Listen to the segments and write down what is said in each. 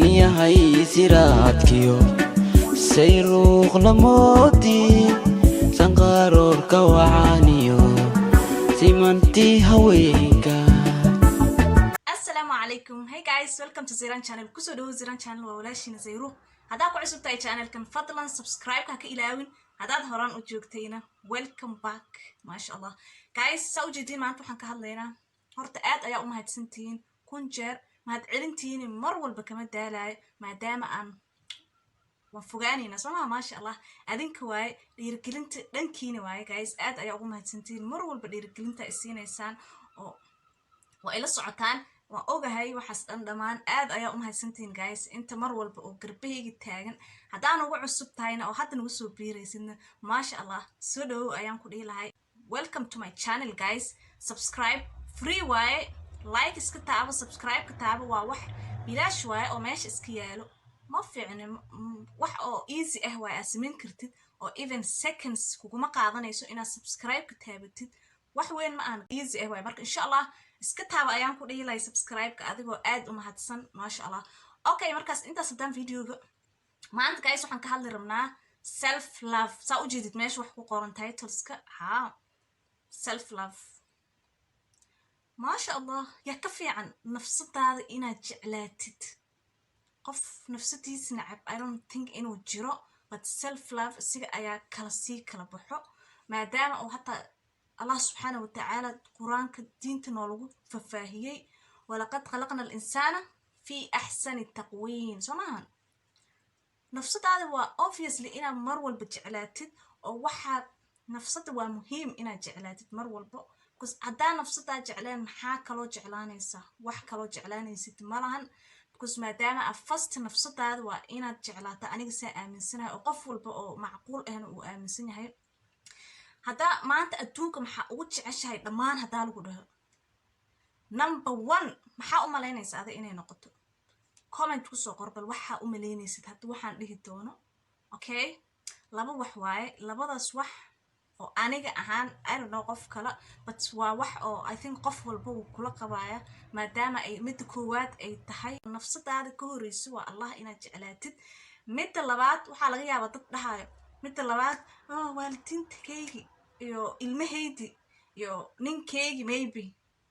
yahay siraadkiyo sayruuq lamoodi sanqaroorka wacaaniyo simantii haweenka. Assalamu alaikum. Hey guys, welcome to Ziran channel. Kuso dhawo Ziran channel waa walaashina Zayruuq. Hadaa ku cusub tahay channelkan fadlan subscribe ka ilaawin. Hadaad horan u joogtayna welcome back. Masha Allah. Guys, soo jeedin maanta waxaan ka hadlaynaa horta aad ayaa u mahadsantihiin kun jeer mahad celintihiin mar walba kama daalaayo maadaama aan fogaanayna Soomaa masha Allah adinka waay dhiirigelinta dhankiina waay guys aad ayaa ugu mahadsantihiin mar walba dhiirigelinta isiinaysaan oo waa ila socotaan waan ogahay waxaas dhamaan aad ayaa u mahadsantihiin guys inta mar walba oo garbahayga taagan hadaan ugu cusub tahayna oo hadda nagu soo biiraysidna masha Allah soo dhawo ayaan ku dhiilahay. Welcome to my channel guys. Subscribe free way, like iska taabo, subscribe ka taabo waa wax bilaash way oo meesha iska yaalo ma fiicna wax oo easy ah way asmin kartid oo even seconds kuguma qaadanayso inaad subscribe ka taabatid wax weyn ma aan easy ah way marka insha Allah iska taabo ayaan ku dhiilay subscribe ka adigoo aad u mahadsan masha Allah. Okay markaas intaas hadaan videoga maanta guys waxaan ka hadli rabnaa self love saa u jeedid meesha wax ku qoran titleska self love masha Allah yaa ka fiican nafsadaada inaad jeclaatid qof nafsadiisa nacab I don't think inuu jiro but self love isiga ayaa kala baxo maadaama uu hataa Allah subhanahu wa ta'ala quraanka diinta noolagu faahfaahiyay walaqad khalaqna al-insana fi ahsani taqwiim somahan nafsadaada waa obviously inaad mar walba jeclaatid oo waxa nafsada waa muhiim inaad jeclaatid mar walba because hadaa nafsadaada jeclaan maxaa kaloo jeclaanaysa wax kaloo jeclaanaysid malahan because maadaama afast nafsadaada waa inaad jeclaata aniga saa aaminsanahay oo qof walba oo macquul ahna uu aaminsan yahay. hadaa maanta adduunka maxaa ugu jeceshahay dhammaan hadaa lagu dhaho number 1 maxaa u malaynaysaa ada inay noqoto comment ku soo qor bal waxa u malaynaysid hadda waxaan dhihi doono. Okay laba wax waaye labadaas wax oo aniga ahaan I don't know qof kale but waa wax oo I think qof walba uu kula qabaaya maadaama ay mid koowaad ay tahay nafsadaada ka horeyso waa Allah inaad jeclaatid. mid labaad waxa laga yaabaa dad dhahayo mid labaad waalidiintaygi iyo ilmahaydi iyo ninkaygi maybe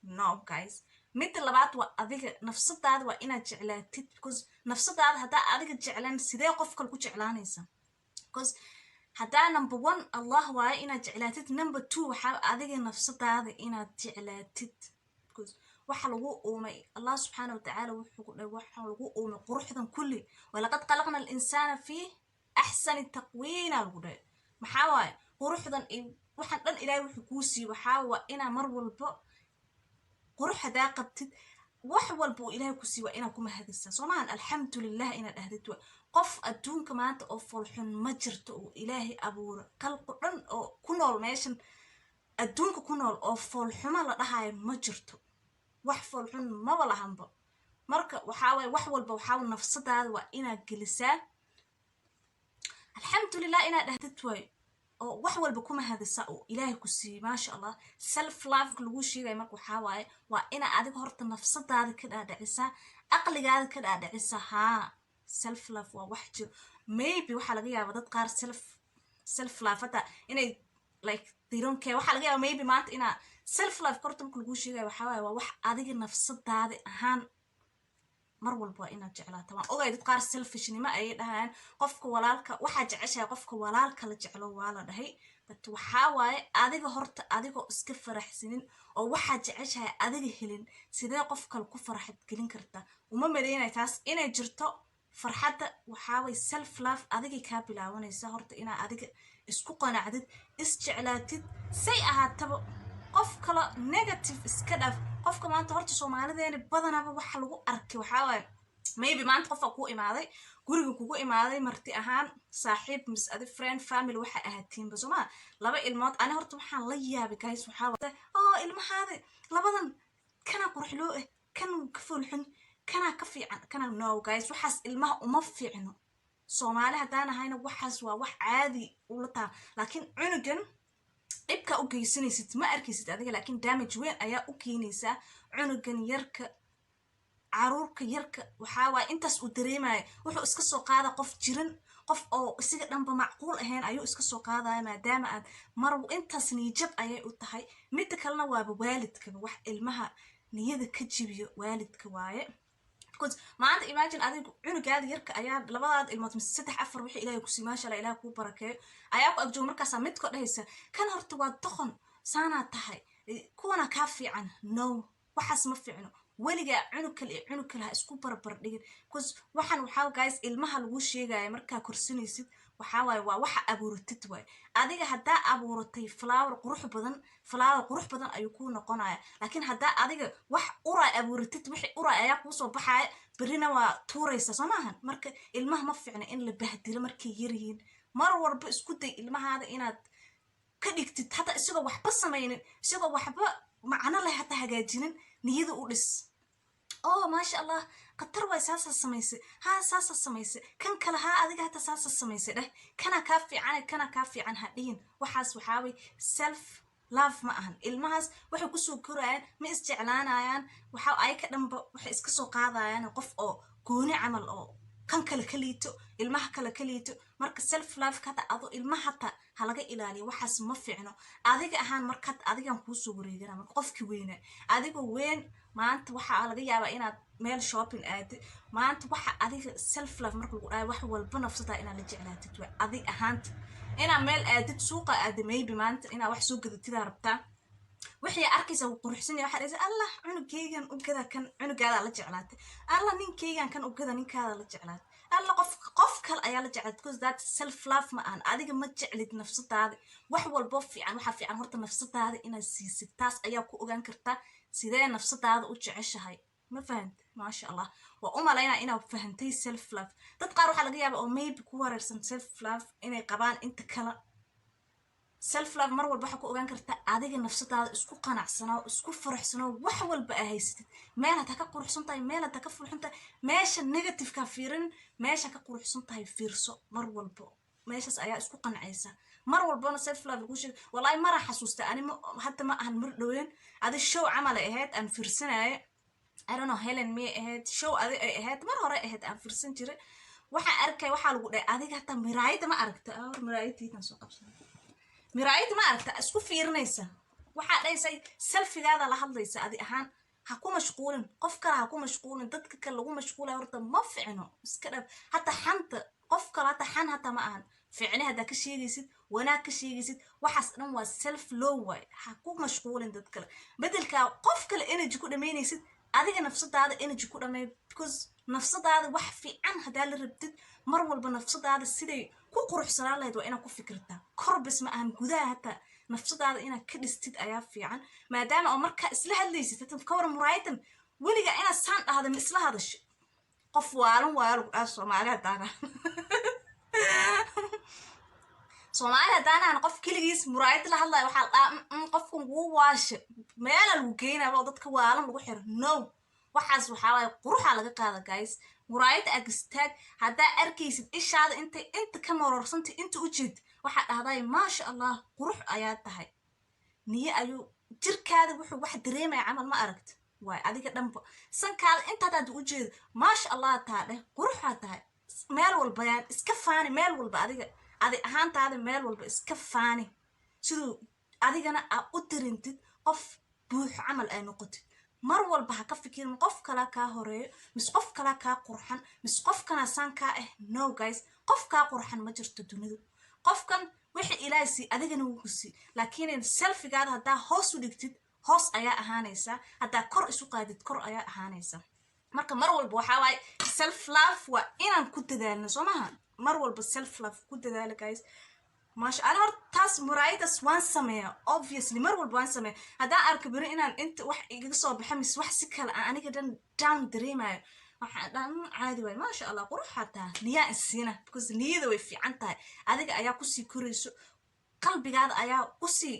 no guys mid labaad waa adiga nafsadaada waa inaad jeclaatid because nafsadaada hadaa adiga jeclaan sidee qof kale ku jeclaanaysa because hadaa number 1 Allah waa inaad jeclaatid number 2 waxa adiga nafsadaada inaad jeclaatid because waxa lagu uumay Allah subhanahu wa ta'ala waxa lagu uumay quruxdan kulli walaqad khalaqna al-insana fi ahsani taqwiim lagu dhahay maxaa waay quruxdan waxaan dhan ilaahay wuxuu ku siiyay waxa waa ina mar walba quruxda qabtid wax walba ilaahay ku siiyay ina ku mahadisa Soomaan alxamdulillah ina dhahdid qof adduunka maanta oo fulxun ma jirto oo ilaahay abuur qalb dhan oo ku nool meeshan adduunka ku nool oo fulxuma la dhahay ma jirto wax fulxun ma walahanba marka waxa way wax walba waxa nafsadaada waa ina gelisaa alxamdulillah ina dhahdid oo wax walba kuma hadisa oo ilaahay ku siiyay masha Allah. self love lagu sheegay marka waxa waaye waa ina adiga horta nafsadaada ka dhaadhicisa aqligaada ka dhaadhicisa self love waa wax jiro maybe waxa laga yaabaa dad qaar self love hata inay like they don't care waxa laga yaabaa maybe maanta ina self love horta marka lagu sheegay waxa waaye waa wax adiga nafsadaada ahaan mar walba inaad jeclaato waan ogahay dad qaar selfishnimo ay dhahaan qofka walaalka waxa jeceshay qofka walaalka la jeclo waa la dhahay but waxa waaye adiga horta adiga iska faraxsanin oo waxa jeceshay adiga helin sidee qof kale ku farxad gelin kartaa uma maleynay taas inay jirto farxadda waxa way self love adiga ka bilaawanaysa horta ina adiga isku qanacdid is jeclaatid say ahaataba qof kale negative iska dhaf qofka maanta horta Soomaalideena badanaba waxa lagu arkay waxa way maybe maanta qof ku imaaday guriga kugu imaaday marti ahaan saaxiib mis adi friend family waxa ahaatiin basoma laba ilmood ani horta waxaan la yaabay guys waxa ilmahaada labadan kana qurxloo kan ka fulxin kana ka fiican kana no guys waxaas ilmaha uma fiicno Soomaali hadaan ahayna waxaas waa wax caadi u la taa laakiin cunugan ibka u geysanaysid ma arkaysid adiga laakiin damage weyn ayaa u keenaysa cunugan yarka caruurka yarka waxaa waaye intaas uu dareemaya wuxuu iska soo qaada qof jiran qof oo isiga dhanba macquul ahayn ayuu iska soo qaadaya maadaama aad mar intaas niyajab ayay u tahay midda kalena waaba waalidkaba wax ilmaha niyada ka jibiyo waalidka waaye because maanta imagine adigu cunugaada yarka ayaa labadaad ilmood mise 3-4 wixii ilaahay ku sii maasha Allah ilaahay ku barakeeyo ayaa ku agjoog markaas mid ko dhahaysa kan horta waa doqon saana tahay kuwana ka fiican no waxaas ma fiicno weliga cunug kale ha isku barbar dhigin because waxaa guys ilmaha lagu sheegaya markaa korsinaysid waxaa waaye waa waxa abuuratid waaye adiga haddaa abuuratay flower qurux badan ayuu kuu noqonaya laakiin haddaa adiga wax uraa abuuratid wixii uraa ayaa kuu soo baxaya berrina waa tuuraysa soo maahan marka ilmaha ma fiicna in la bahdilo markay yaryihiin mar walba isku day ilmahaada inaad ka dhigtid hataa isagoo waxba samaynin isagoo waxba macno leh hataa hagaajinin niyada u dhis oo maasha allah qatar way saasa samaysay kan kale ha adiga hata saasa samaysay dheh kana kaa fiican ha dhihin waxaas waxaa way self love ma ahan ilmahaas waxay kusoo korayaan ma isjeclaanayaan waxa ay ka dhanba waxay iska soo qaadayaan qof oo gooni camal oo kan kale ka liito ilmaha kale ka liito marka self love ka ado ilmaha hata halaga ilaaliyo waxaas ma fiicno adiga ahaan markaad adigan kuu soo wareegana marka qofkii weyna adigoo weyn maanta waxaa laga yaabaa inaad meel shopping aadid maanta waxa adiga self love marka lagu dhahay wax walba nafsada inaad la jeclaatid waa adig ahaanta inaad meel aadid suuqa aad maybe maanta inaad wax soo gadatid rabtaa wixii arkaysa uu quruxsan yahay waxa dhaysa allah cunugaygan u gada kan cunugaada la jeclaatay allah ninkaygan kan u gada ninkaada la jeclaatay allah qof kale ayaa la jeclaatay because that self love ma aan adiga ma jeclid nafsadaada wax walba fiican waxa fiican horta nafsadaada inaad siisid taas ayaa ku ogaan kartaa sidee nafsadaada u jeceshahay ma fahant maasha allah waa u malaynaa inaad fahantay self love dad qaar waxaa laga yaabaa oo maybe ku wareersan self love inay qabaan inta kale self love mar walba waxa ku ogaan kartaa adiga nafsadaada isku qanacsanaa isku faraxsanaa wax walba ay haysatid meel aad ka quruxsan tahay meel aad ka furxan tahay meesha negative ka fiirin meesha ka quruxsan tahay fiirso mar walba meeshaas ayaa isku qanacaysa mar walbana self love lagu sheeg wallahi mara xasuusta ani hadda ma ahan mar dhaween adi show camal ahayd aan fiirsanaayo I don't know Helen May ahayd show adi ay ahayd mar hore ahayd aan fiirsan jiray waxa arkay waxa lagu dhahay adiga hata miraayada ma aragta miraayadiitan soo qabsan miraayad ma aragta isku fiirinaysa waxa dhaysay selfigaada la hadlaysa adi ahaan ha ku mashquulin qof kale ha ku mashquulin dadka kale lagu mashquulay horta ma fiicno iska dhab hata xanta qof kale hata xan hata ma ahan fiicni hada ka sheegaysid wanaag ka sheegaysid waxaas dhan waa self low way ha ku mashquulin dad kale bedelka qof kale energy ku dhameynaysid adiga nafsadaada energy ku dhamay because nafsadaada wax fiican hadaa la rabtid mar walba nafsadaada siday ku quruxsanaan lahayd waa inaad ku fikirtaa kor bas ma ahan gudaha hataa nafsadaada inaad ka dhistid ayaa fiican maadaama oo markaa isla hadlaysid hatan ka waran muraayadan weliga inaad saan dhahda ma isla hadasho qof waalan Soomaali hadaana Soomaali hadaana qof keligiis muraayad la hadlayo waxaa dhaa qofkan wuu waashe meel lagu geynaa dadka waalan lagu xiro no waxaas waxaa waaye quruxa laga qaada guys muraayad agstaag hadaa arkaysid ishaada inta ka marorsanta inta u jeed waxa dhahday maasha Allah qurux ayaa tahay niye ayuu jirkaada wuxuu wax dareemay camal ma aragta way adiga dhanba sankaada inta aad u jeed maasha Allah taade quruxa tahay meel walba yaan iska faani meel walba adiga ahaantaada meel walba iska faani sidoo adigana aad u dirintid qof buux camal ay noqotid mar walba ha ka fikirin qof kala ka horeeyo mis qof kala ka qurxan mis qof kana san ka no guys qof ka qurxan ma jirto dunida qofkan wixii ilaahay si adigana wuu si laakiin selfigaada hadaa hoos u dhigtid hoos ayaa ahaanaysa hadaa kor isu qaadid kor ayaa ahaanaysa marka mar walba waxa waay self love waa inaan ku dadaalno Soomaha mar walba self love ku dadaalo guys maasha Allah taas muraayadaas waan sameeyaa obviously mar walba waan sameeyaa hadaa arka bari inaan inta wax iga soo baxay mis wax si kale aan aniga dan down dareemayo waxa dhan caadi way maasha Allah qurux hataa niya isina because niyada way fiican tahay adiga ayaa ku sii korayso qalbigaada ayaa u sii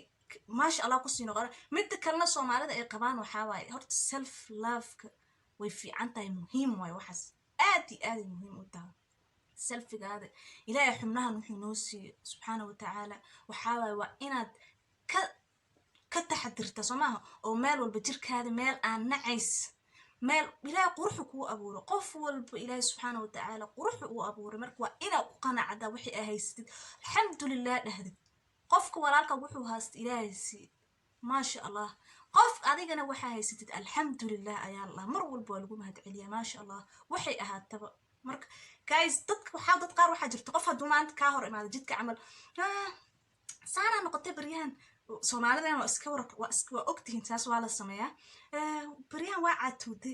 maasha Allah ku sii noqon mid kalena Soomaalida ay qabaan waxa waaye horta self love way fiican tahay muhiim way waxas aad muhiim u tahay selfigaada ilaahay xubnahan wuxuu noo siiyay subxaanahu wa ta'ala waxa waa inaad ka taxadirta Soomaha oo meel walba jirkaada meel aan nacays meel ilaahay quruxu kuu abuuro qof walba ilaahay subxaana watacaala quruxu uu abuuray marka waa inaa ku qanacdaa wixii aa haysatid alxamdulilah dhahdid qofka walaalka wuxuu haysta ilaahay sii maasha allah qof adigana waxaa haysatid alxamdulilah ayaa allah mar walba waa lagu mahad celiyaa maasha allah waxay ahaataba marka guys dad qaar waxaa jirta qof hadduu maanta kaa hor imaado jidka camal saanaa noqotay baryahan soomaalidan waa ogtihiin taas waa la sameeyaa baryahan waa caatuude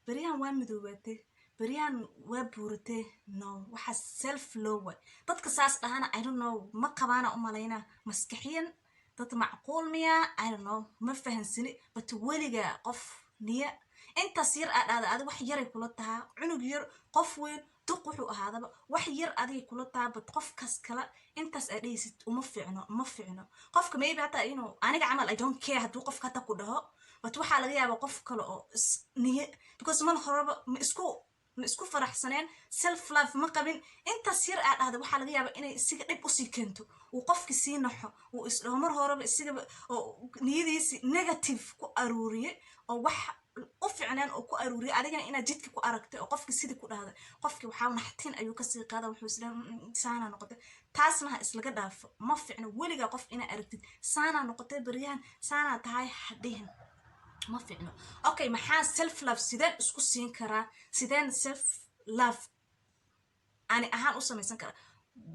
baryahan waa midoobaate baryahan waa buurate no waxaa self low way dadka saas dhahana I don't know ma qabaana u malaynaa maskaxiyan dad macquul miyaa I don't know ma fahansani but weliga qof niya intaas yar aa dhahda adi wax yaray kula tahaa cunug yar qof weyn duq wuxuu ahaadaba wax yar adigay kula tahaa but qofkaas kale intaas aa dhehaysid uma fiicno qofka maybe hataa inuu aniga camal I don't care hadduu qofka hata ku dhaho but waxaa laga yaabaa qof kale oo niye because mal horeba ma isku faraxsaneen self love ma qabin intaas yar aa dhahda waxaa laga yaabaa inay isiga dhib usii keento uu qofki sii naxo uu isdhaho mar horeba isigaba oo niyadiisi negative ku aruuriye oo wax u ficnaan oo ku aruuriye adigana inaad jidka ku aragtay oo qofki sidii ku dhahday qofki waxaa naxtin ayuu kasii qaada wuxuu isdhaha saana noqotay taasna ha islaga dhaafo ma ficno weligaa qof inaa aragtid saanaa noqotay baryahan saanaa tahay hadhihin ma ficno okay maxaa self love sideen isku siin karaa sideen self love ani ahaan u samaysan karaa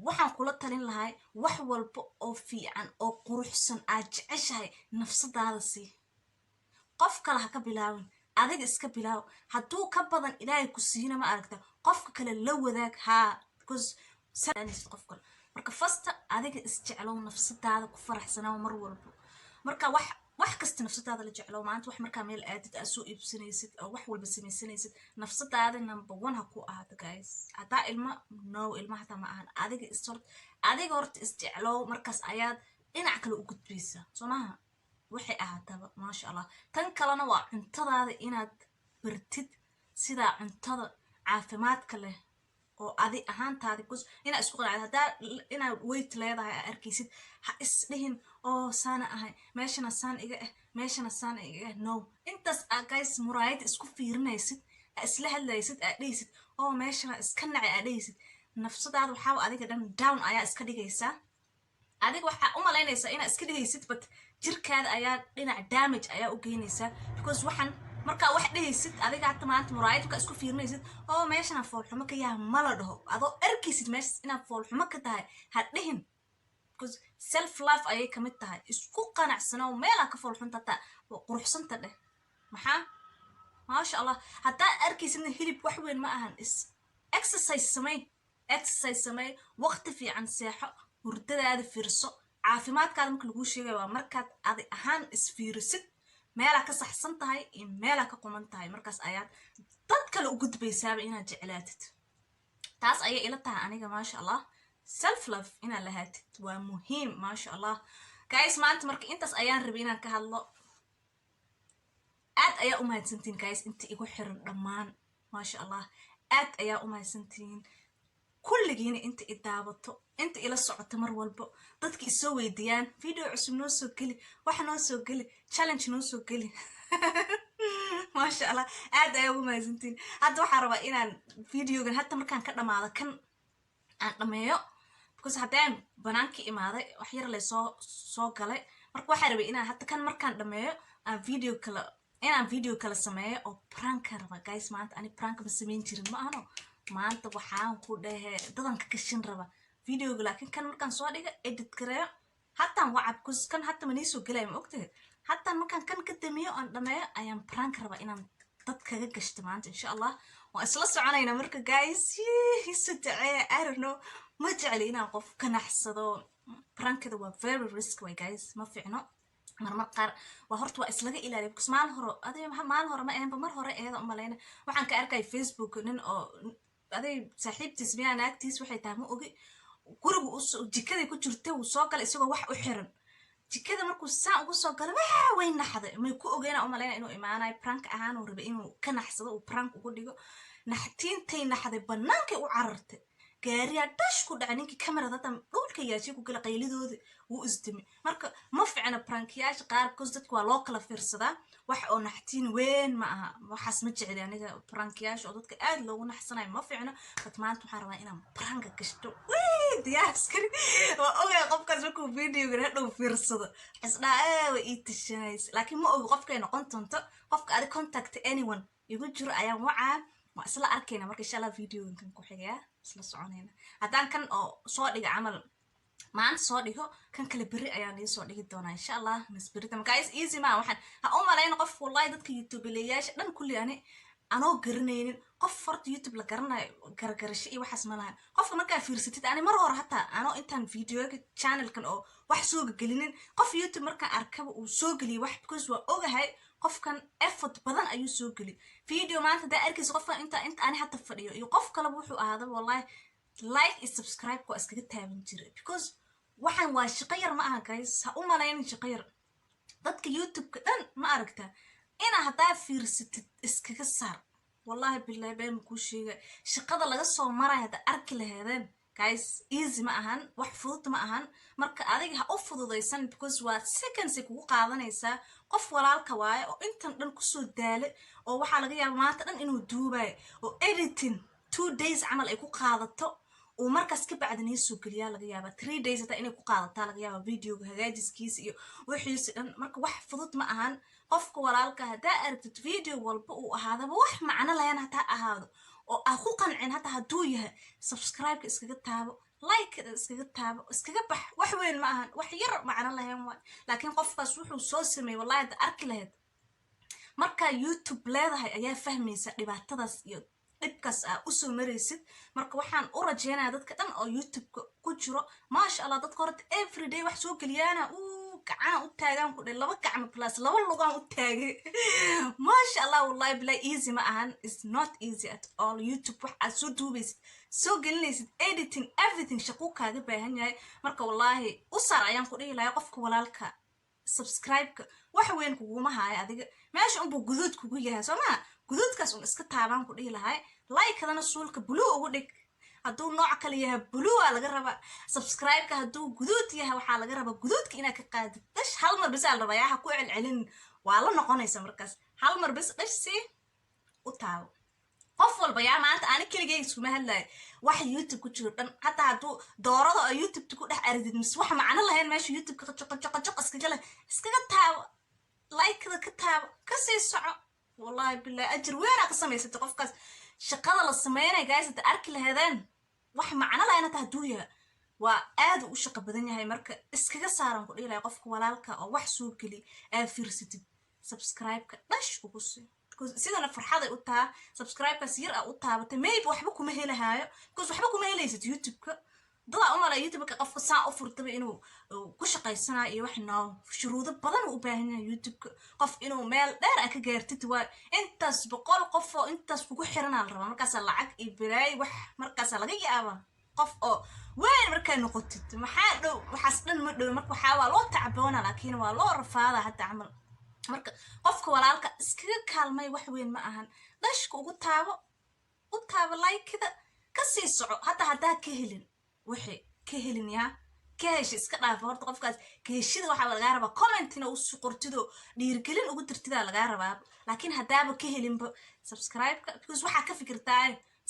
waxaan kula talin lahay wax walba oo fiican oo quruxsan aad jeceshahay nafsadaada sii qof kale ha ka bilaawin adiga iska bilaaw hadduu ka badan ilaahay ku siina ma aragta qofka kale la wadaag haa because qof kale marka fasta adiga isjeclow nafsadaada ku faraxsanaa mar walba marka wax kasta nafsadaada la jeclow maanta wax markaa meel aadid aad soo iibsanaysid oo wax walba samaysanaysid nafsadaada number 1 ha ku ahaato guys hadaa ilma hataa ma ahan adiga horta isjeclow markaas ayaad dhinac kale u gudbaysaa soo maaha waxay ahaataba maasha allah tan kalena waa cuntadaada inaad bartid sidaa cuntada caafimaadka leh oo adi ahaantaadi inaa isku qanacid haddaa inaad weight leedahay aa arkaysid ha isdhihin oo saana ahay meeshana saan iga meeshana saan iga no intaas aa guys muraayada isku fiirinaysid aa isla hadlaysid aa dhehaysid oo meeshana iska nacay aa dhehaysid nafsadaada waxaa adiga dhan down ayaa iska dhigaysaa adiga waxaa u malaynaysaa inaa iska dhigaysid but jirkaada ayaa dhinac damage ayaa u geynaysaa because waxaan markaa wax dhehaysid adiga hata maanta muraayad markaa isku fiirinaysid oo meeshana foolxumo ka yaha mala dhaho adoo arkaysid meeshas inaad foolxumo ka tahay ha dhihin because self love ayay kamid tahay isku qanacsano meelaa ka foolxunta taa quruxsanta dheh maxaa maasha allah haddaa arkaysidna hilib wax weyn ma ahan exercise samey waqti fiican seexo hurdadaada fiirso caafimaadkaada marka laguu sheegaya waa markaad adi ahaan isfiirisid meelaa ka saxsan tahay iyo meelaa ka quman tahay markaas ayaad dad kale u gudbaysaaba inaad jeclaatid taas ayay ila tahay aniga maasha allah self love inaad lahaatid waa muhiim maasha allah guys maanta marka intaas ayaan rabay inaan ka hadlo aad ayaa u mahadsantihiin guys inta igu xiran dhammaan maasha allah aad ayaa u mahadsantihiin kulligiina inta i daabato inta ila socoto mar walbo dadka isoo weydiiyaan video cusub noo soo geli wax noo soo geli challenge noo soo geli maasha allah aad ayaa ugu mahadsantihiin hadda waxaan rabaa inaan videogan hata markaan ka dhamaado kan aan dhameeyo because haddaan banaanka imaaday wax yar lay soo galay marka waxaan rabay inaan hata kan markaan dhameeyo aan video kala sameeyo oo prank raba guys maanta ani prank ma samayn jirin ma ahano maanta waxaan ku dhahe dadanka kashin raba videoga laakiin kan markaan soo dhiga edit gareeyo hataan wacab kus kan hata manii soo gelaya ma ogtahay hataan markaan kan ka damiyo aan dhameeyo ayaan prank raba inaan dad kaga gashto maanta insha allah waan isla soconayna marka guys isu dacee I don't know ma jecli inaan qof ka naxsado prankada waa very risk way guys ma fiicno marmar qaar waa horta waa islaga ilaaliya because maalin hore ma ahaynba mar hore eeda umalayna waxaan ka arkay Facebook nin oo aday saaxiibtiis miyaa naagtiis waxay tahay ma ogi guriga jikada ku jirta uu soo galay isagoo wax u xiran jikada markuu saan ugu soo galay way naxday may ku ogeena umalayna inuu imaanayo prank ahaan uu rabay inuu ka naxsado uu prank ugu dhigo naxtiintay naxday bannaankay u carartay gaariyaa dhash ku dhacay ninkii kamarada dhulka qolka yaashay ku gala qaylidoodii wuu isdimi marka ma ficna prankiyaasha qaar because dadka waa loo kala fiirsadaa wax oo naxtiin weyn ma aha waxaas ma jecli aniga prankiyaasha oo dadka aad loogu naxsanayo ma ficna but maanta waxaan rabaa inaan pranka gashto diyaaskari waa ogaa qofkaas markuu videogan hadhow fiirsado isdhaa way ii tashanaysa laakiin ma ogi qofkay noqon doonto qofka adi contact anyone igu jiro ayaan wacaa waa isla arkayna marka insha allah videogan kan ku xigaya isla soconayna haddaan kan oo soo dhiga camal maanta soo dhigo kan kale berri ayaan ii soo dhigi doonaa insha allah masberita guys easy ma waxaan ha u malayna qof wallahi dadka youtube leeyaasha dhan kulli anoo garanaynin qof horta youtube la garanayo gargarasho iyo waxaas ma lahan qofka markaa fiirsatid ani mar hore hataa anoo intaan videoga channelkan oo wax soo gelinin qof youtube markaan arkaba uu soo geliyay wax because waa ogahay qofkan effort badan ayuu soo geli video maanta daa arkaysa qofkan inta ani hata fadhiyo iyo qof kaleba wuxuu ahaada wallahi like iyo subscribe waa iskaga taaban jiray because waxaan waa shaqo yar ma aha guys ha u malaynin shaqo yar dadka youtube-ka dhan ma aragtaa ina haddaa fiirsatid iskaga saar wallahi billahi been kuu sheega shaqada laga soo maray hadda arki laheedeen guys easy ma ahan wax fudud ma ahan marka adiga ha u fududaysan because waa seconds kugu qaadanaysaa qof walaalka waaye oo intan dhan kusoo daale oo waxaa laga yaaba maanta dhan inuu duubayo oo editing 2 days camal ay ku qaadato oo markaas ka bacdan ii soo geliyaa laga yaaba 3 days hata inay ku qaadataa laga yaaba videoga hagaajiskiisa iyo wixiisi dhan marka wax fudud ma ahan qofka walaalka haddaa aragtid video walba uu ahaadaba wax macno lahayn hataa ahaado oo aa ku qancin hataa hadduu yahay subscribe-ka iskaga taabo like-da iskaga taabo iskaga bax wax weyn ma ahan wax yar macno lahayn waay laakiin qofkaas wuxuu soo sameeyey wallahi hadda arki lahayd markaa youtube leedahay ayaa fahmaysa dhibaatadaas iyo dhibkaas aa usoo maraysid marka waxaan u rajeynayaa dadka dhan oo youtube-ka ku jiro maasha allah dadka horta everyday wax soo geliyaana gacana u taagaan ku dhe laba gacmo plus laba lugaan u taagay maasha allah wallahi billahi easy ma ahan is not easy at all youtube wax aad soo duubaysid soo gelinaysid editing everything shaquu kaaga baahan yahay marka wallahi u saar ayaan ku dhihi lahaa qofka walaalka subscribe-ka wax weyn kuguma haayo adiga meesha unbuu guduud kugu yahay soo maa guduudkaas un iska taabaan ku dhihi lahay like-adana suulka blue ugu dhig hadduu nooc kale yahay blue aa laga rabaa subscribe-ka hadduu guduud yahay waxaa laga rabaa guduudka inaad ka qaadid dash hal mar bis aa la rabaa yaa ha ku celcelin waa la noqonaysa markaas hal mar bis dash si u taabo qof walba yaa maanta ani keligay iskuma hadlayo wax youtube ku jiro dhan hataa hadduu doorada oo youtube ku dhex aridid mise wax macno lahayn meesha youtube ka joq iskaga taabo like-da ka taabo ka sii soco wallahi billahi ajir weynaa ka samaysatay qofkaas shaqada la sameynaya guys hadda arki laheedeen wax macno lahayn hataa hadduu yahay waa aad u shaqo badan yahay marka iskaga saaran ku dhihi lahay qofka walaalka oo wax soo geli aa fiirsatid subscribe-ka dhash ugu sii sidana farxaday u taha subscribe-kaas yar aa u taabatay maybe waxba kuma helahaayo because waxba kuma helaysid youtube-ka dadaa u malaya youtube-ka qofka saa u furtaba inuu ku shaqaysanayo iyo wax noo shuruudo badan u baahan yahay youtube-ka qof inuu meel dheer a ka gaartid waa intaas 100 qof oo intaas kugu xiranaa la rabaa markaasaa lacag iyo balaay wax markaasaa laga yaabaa qof oo weyn markaa noqotid maxaa dhow waxaas dhan ma dhow marka waxaa waa loo tacboona laakiin waa loo rafaadaa hadda camal marka qofka walaalka iskaga kaalmay wax weyn ma ahan dhashka ugu taabo u taabo like-da ka sii soco hataa haddaa ka helin wixii ka helin yaa ka heshi iska dhaafo horta qofkaas ka heshida waxaa lagaa rabaa commentina u qortidoo dhiirgelin ugu dirtidaa lagaa rabaa laakiin haddaaba ka helinba subscribe-ka because waxaa ka fikirtaa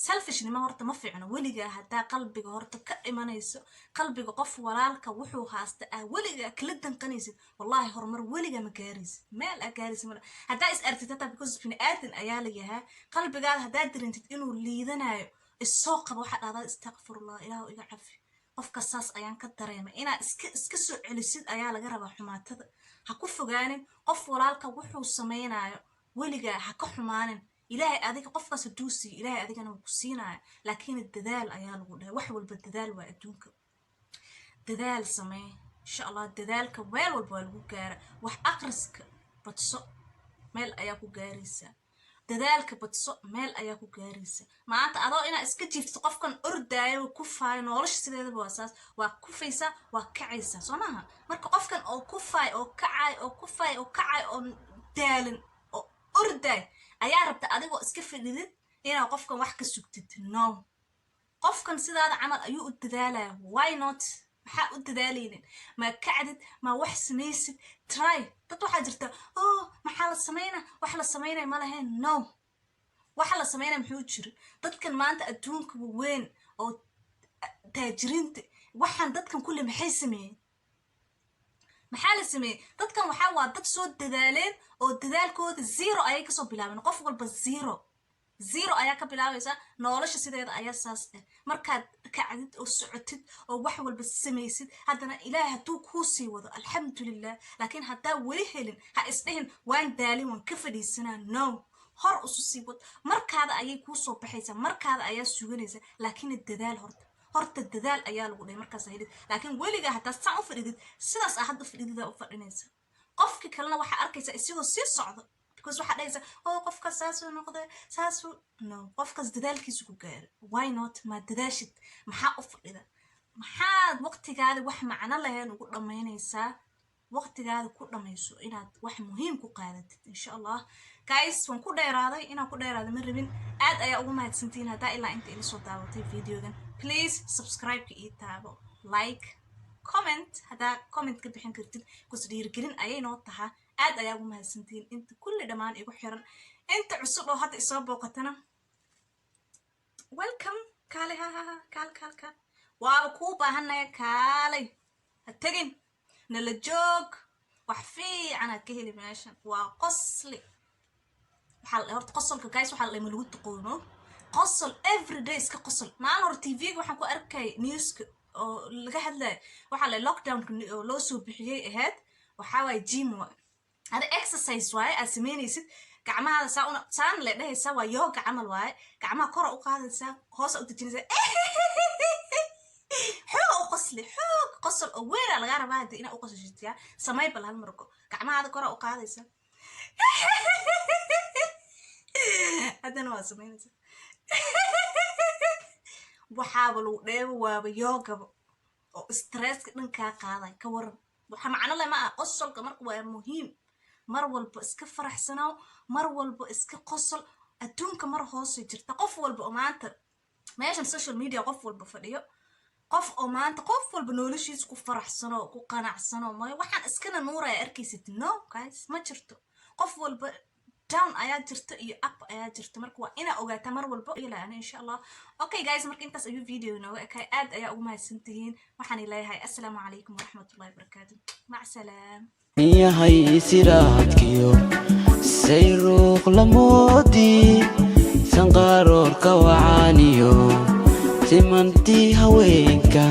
selfishnimo horta ma fiicno weligaa haddaa qalbiga horta ka imanayso qalbiga qof walaalka wuxuu haasta weligaa kala danqanaysid wallahi horumar weligaa ma gaaraysid meel aa gaaraysid mala haddaa is artid hataa because bini aadan ayaa la yahaa qalbigaada haddaa darintid inuu liidanayo isoo qabo waxaa dhahdaa istakfirullah ilaahu iga cafi qofka saas ayaan ka dareemay inaad iska soo celisid ayaa laga rabaa xumaatada ha ku fogaanin qof walaalka wuxuu samaynayo weligaa ha ka xumaanin ilaahay adiga qofkaas hadduu siiyo ilaahay adigana wuu ku siinaya laakiin dadaal ayaa lagu dhahay wax walba dadaal waa adduunka dadaal samee insha allah dadaalka meel walba waa lagu gaara wax aqriska badso meel ayaa ku gaaraysaa dadaalka badso meel ayaa ku gaaraysaa maanta adoo inaa iska jiifto qofkan ordaayo kufaayo nolosha sideedaba waa saas waa kufaysaa waa kacaysaa soo maaha marka qofkan oo kufaay oo kacay oo kufaay oo kacay oo daalin oo ordaay ayaa rabta adigoo iska fadhidid inaa qofkan wax ka sugtid no qofkan sidaada camal ayuu u dadaalaya why not maxaa u dadaaleynin ma kacdid ma wax samaysid try dad waxaa jirta maxaa la sameynaa wax la sameynaya ma lahayn no waxa la sameynaya muxuu jira dadkan maanta adduunka weyn oo taajiriinta waxaan dadkan kulle maxay sameeyeen maxaa la sameeyey dadkan waxaa waa dad soo dadaaleen oo dadaalkooda zero ayay kasoo bilaabeen qof walba zero ayaa ka bilaabaysa nolosha sideeda ayaa saas ah markaad kacdid oo socotid oo wax walba samaysid haddana ilaahay hadduu kuu sii wado alxamdulilah laakiin haddaa weli helin ha isdhihin waan daalin waan ka fadhiisanaa no hor usu sii wad markaada ayay kuu soo baxaysaa markaada ayaa suganaysa laakiin dadaal horta dadaal ayaa lagu dhahay markaas helid laakiin weligaa haddaa saan u fadhidid sidaas hadda fadhididaa u fadhinaysa qofkii kalena waxaa arkaysaa isagoo sii socdo because waxaa dhahaysa qofkaas saasuu noqday saasuu no qofkaas dadaalkiisu ku gaaro why not ma dadaashid maxaa u fadhida maxaad waqtigaada wax macno lahayn ugu dhammaynaysaa waqtigaada ku dhammayso inaad wax muhiim ku qaadatid insha allah guys waan ku dheeraaday inaan ku dheeraado ma rabin aad ayaa ugu mahadsantihiin haddaa ilaa inta ila soo daawatay videogan please subscribe-ka ii taabo like comment haddaa comment ka bixin kartid kus dhiirigelin ayay noo tahaa aad ayaa ugu mahadsantihiin inta kulli dhammaan igu xiran inta cusub oo hadda isoo booqatana welcome kaale kaal waaba kuu baahanaya kaalay ha tegin nala joog wax fiican aad ka heli meeshan waa qosli horta qosolka guys waxaa la lagu taqoono qosol everyday iska qosol maalin hore tv-ga waxaan ku arkay newska oo laga hadlaya waxaa la lockdownka oo loo soo bixiyey ahayd waxaa waaye gym hada exercise waaye aad samaynaysid gacmahaada saan le dhahaysaa waa yooga camal waaye gacmaha kora u qaadaysaa hoosa u dejinaysaa xoog u qosli xoog qosol oo weynaa lagaa rabaa hadda inaa u qosashitiyaa samay bal hal marko gacmahaada kora u qaadaysaa haddana waa samaynaysaa waxaaba lagu dheebo waaba yoogaba oo stresska dhankaa qaaday ka waran waxa macno leh ma ah qosolka marka waa muhiim mar walba iska faraxsanaaw mar walba iska qosol adduunka mar hoose jirta qof walba oo maanta meeshan social media qof walba fadhiyo qof oo maanta qof walba noloshiisa ku faraxsano ku qanacsano waxaan iskana nuuraya arkaysid no guys ma jirto qof walba down ayaa jirta iyo up ayaa jirta marka waa inaa ogaataa mar walba ilaa insha allah okay guys marka intaas ayuu video nooga ekay aad ayaa ugu mahadsantihiin waxaan leeyahay assalaamu calaykum waraxmatullahi wabarakaatu mac salaam yahay siraadkiyo sayruuq lamoodi sanqaroorka wacaaniyo simantii haweenka